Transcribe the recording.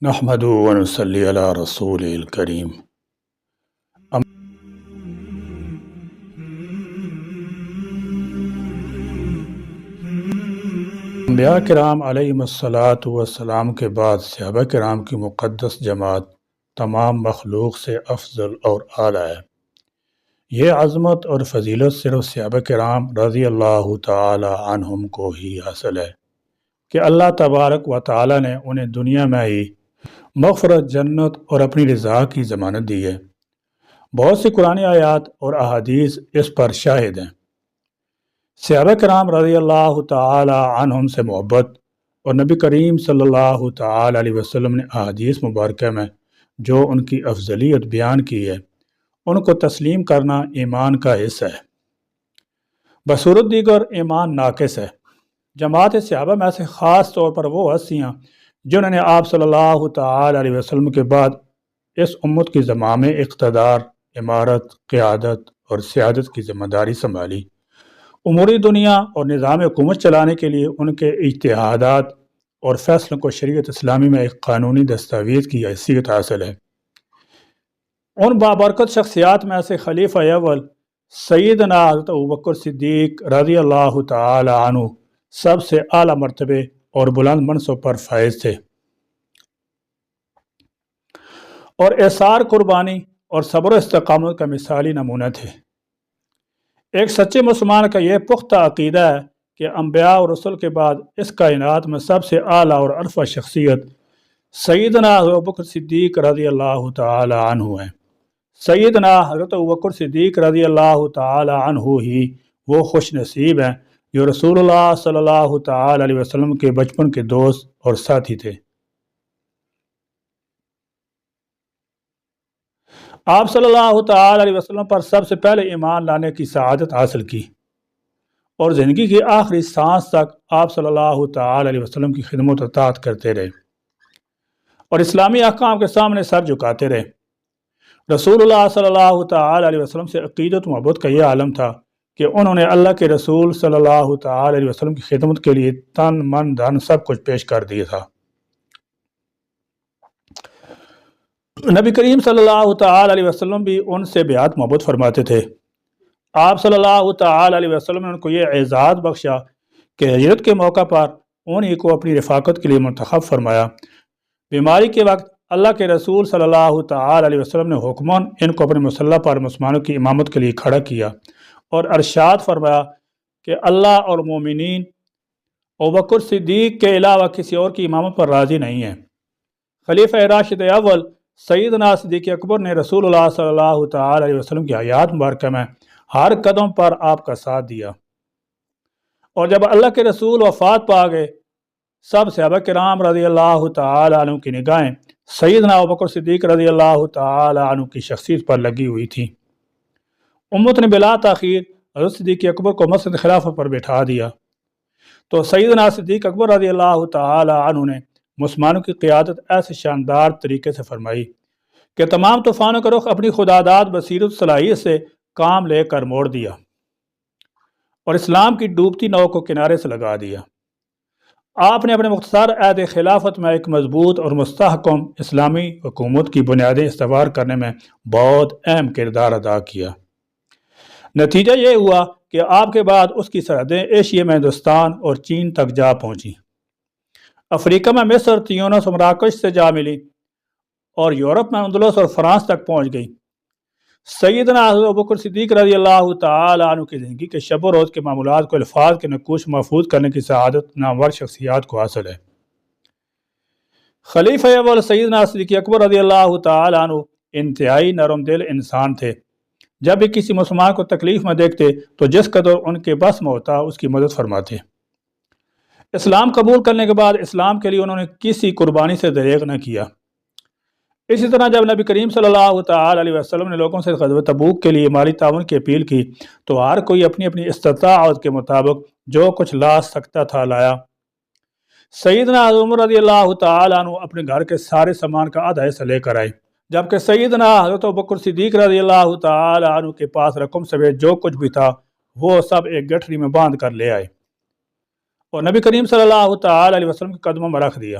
نحمدہ و نصلی علی رسول الکریم۔ انبیاء کرام علیہم الصلاۃ والسلام کے بعد صحابہ کرام کی مقدس جماعت تمام مخلوق سے افضل اور اعلیٰ ہے۔ یہ عظمت اور فضیلت صرف صحابہ کرام رضی اللہ تعالی عنہم کو ہی حاصل ہے کہ اللہ تبارک و تعالی نے انہیں دنیا میں ہی مغفرت، جنت اور اپنی رضا کی ضمانت دی ہے۔ بہت سی قرآنی آیات اور احادیث اس پر شاہد ہیں۔ صحابہ کرام رضی اللہ تعالی عنہم سے محبت اور نبی کریم صلی اللہ تعالی علیہ وسلم نے احادیث مبارکہ میں جو ان کی افضلیت بیان کی ہے، ان کو تسلیم کرنا ایمان کا حصہ ہے، بصورت دیگر ایمان ناقص ہے۔ جماعت صحابہ میں سے خاص طور پر وہ ہستیاں جنہوں نے آپ صلی اللہ تعالی علیہ وسلم کے بعد اس امت کی زمام اقتدار، امارت، قیادت اور سیادت کی ذمہ داری سنبھالی۔ اموری دنیا اور نظام حکومت چلانے کے لیے ان کے اجتہادات اور فیصلوں کو شریعت اسلامی میں ایک قانونی دستاویز کی حیثیت حاصل ہے۔ ان بابرکت شخصیات میں سے خلیفہ اول سیدنا حضرت ابوبکر صدیق رضی اللہ تعالی عنہ سب سے اعلیٰ مرتبے اور بلند منصب پر فائز تھے، اور ایثار، قربانی اور صبر و استقامت کا مثالی نمونہ تھے۔ ایک سچے مسلمان کا یہ پختہ عقیدہ ہے کہ انبیاء اور رسول کے بعد اس کائنات میں سب سے اعلیٰ اور ارفع شخصیت سیدنا حضرت ابوبکر صدیق رضی اللہ تعالی عنہ ہے۔ سیدنا حضرت ابوبکر صدیق رضی اللہ تعالی عنہ ہی وہ خوش نصیب ہیں جو رسول اللہ صلی اللہ تعالی علیہ وسلم کے بچپن کے دوست اور ساتھی تھے۔ آپ صلی اللہ تعالی علیہ وسلم پر سب سے پہلے ایمان لانے کی سعادت حاصل کی، اور زندگی کی آخری سانس تک آپ صلی اللہ تعالی علیہ وسلم کی خدمت و اطاعت کرتے رہے اور اسلامی احکام کے سامنے سر جھکاتے رہے۔ رسول اللہ صلی اللہ تعالی علیہ وسلم سے عقیدت و محبت کا یہ عالم تھا کہ انہوں نے اللہ کے رسول صلی اللہ تعالی علیہ وسلم کی خدمت کے لیے تن، من، دھن سب کچھ پیش کر دیا تھا۔ نبی کریم صلی اللہ تعالی علیہ وسلم بھی ان سے بیعت محبت فرماتے تھے۔ آپ صلی اللہ تعالی علیہ وسلم نے ان کو یہ اعزاز بخشا کہ ہجرت کے موقع پر انہی کو اپنی رفاقت کے لیے منتخب فرمایا۔ بیماری کے وقت اللہ کے رسول صلی اللہ تعالی علیہ وسلم نے حکماً ان کو اپنے مسلح پر مسلمانوں کی امامت کے لیے کھڑا کیا اور ارشاد فرمایا کہ اللہ اور مومنین ابوبکر صدیق کے علاوہ کسی اور کی امامت پر راضی نہیں ہیں۔ خلیفہ راشد اول سیدنا صدیق اکبر نے رسول اللہ صلی اللہ تعالی علیہ وسلم کی حیات مبارکہ میں ہر قدم پر آپ کا ساتھ دیا، اور جب اللہ کے رسول وفات پا گئے، سب صحابہ کرام رضی اللہ تعالی عنہ کی نگاہیں سیدنا ابوبکر صدیق رضی اللہ تعالی عنہ کی شخصیت پر لگی ہوئی تھی۔ امت نے بلا تاخیر حضرت صدیق اکبر کو مسند خلافت پر بٹھا دیا، تو سیدنا صدیق اکبر رضی اللہ تعالی عنہ نے مسلمانوں کی قیادت ایسے شاندار طریقے سے فرمائی کہ تمام طوفانوں کا رخ اپنی خداداد بصیرت صلاحیت سے کام لے کر موڑ دیا اور اسلام کی ڈوبتی ناؤ کو کنارے سے لگا دیا۔ آپ نے اپنے مختصر عہد خلافت میں ایک مضبوط اور مستحکم اسلامی حکومت کی بنیادیں استوار کرنے میں بہت اہم کردار ادا کیا۔ نتیجہ یہ ہوا کہ آپ کے بعد اس کی سرحدیں ایشیا میں ہندوستان اور چین تک جا پہنچیں، افریقہ میں مصر، تیونس اور مراکش سے جا ملی، اور یورپ میں اندلس اور فرانس تک پہنچ گئی۔ سیدنا حضرت ابوبکر صدیق رضی اللہ تعالی عنہ کی زندگی کے شب و روز کے معمولات کو الفاظ کے نقوش محفوظ کرنے کی سعادت نامور شخصیات کو حاصل ہے۔ خلیفہ اول سیدنا صدیق اکبر رضی اللہ تعالی عنہ انتہائی نرم دل انسان تھے۔ جب بھی کسی مسلمان کو تکلیف میں دیکھتے تو جس قدر ان کے بس میں ہوتا اس کی مدد فرماتے۔ اسلام قبول کرنے کے بعد اسلام کے لیے انہوں نے کسی قربانی سے دریغ نہ کیا۔ اسی طرح جب نبی کریم صلی اللہ تعالی علیہ وسلم نے لوگوں سے غزوہ تبوک کے لیے مالی تعاون کی اپیل کی تو ہر کوئی اپنی اپنی استطاعت کے مطابق جو کچھ لا سکتا تھا لایا۔ سیدنا حضرت عمر رضی اللہ تعالی عنہ اپنے گھر کے سارے سامان کا آدھا حصہ لے کر آئے، جبکہ سیدنا حضرت ابوبکر صدیق رضی اللہ تعالی عنہ کے پاس رقم سمیت جو کچھ بھی تھا وہ سب ایک گٹھڑی میں باندھ کر لے آئے اور نبی کریم صلی اللہ تعالی علیہ وسلم کے قدموں میں رکھ دیا۔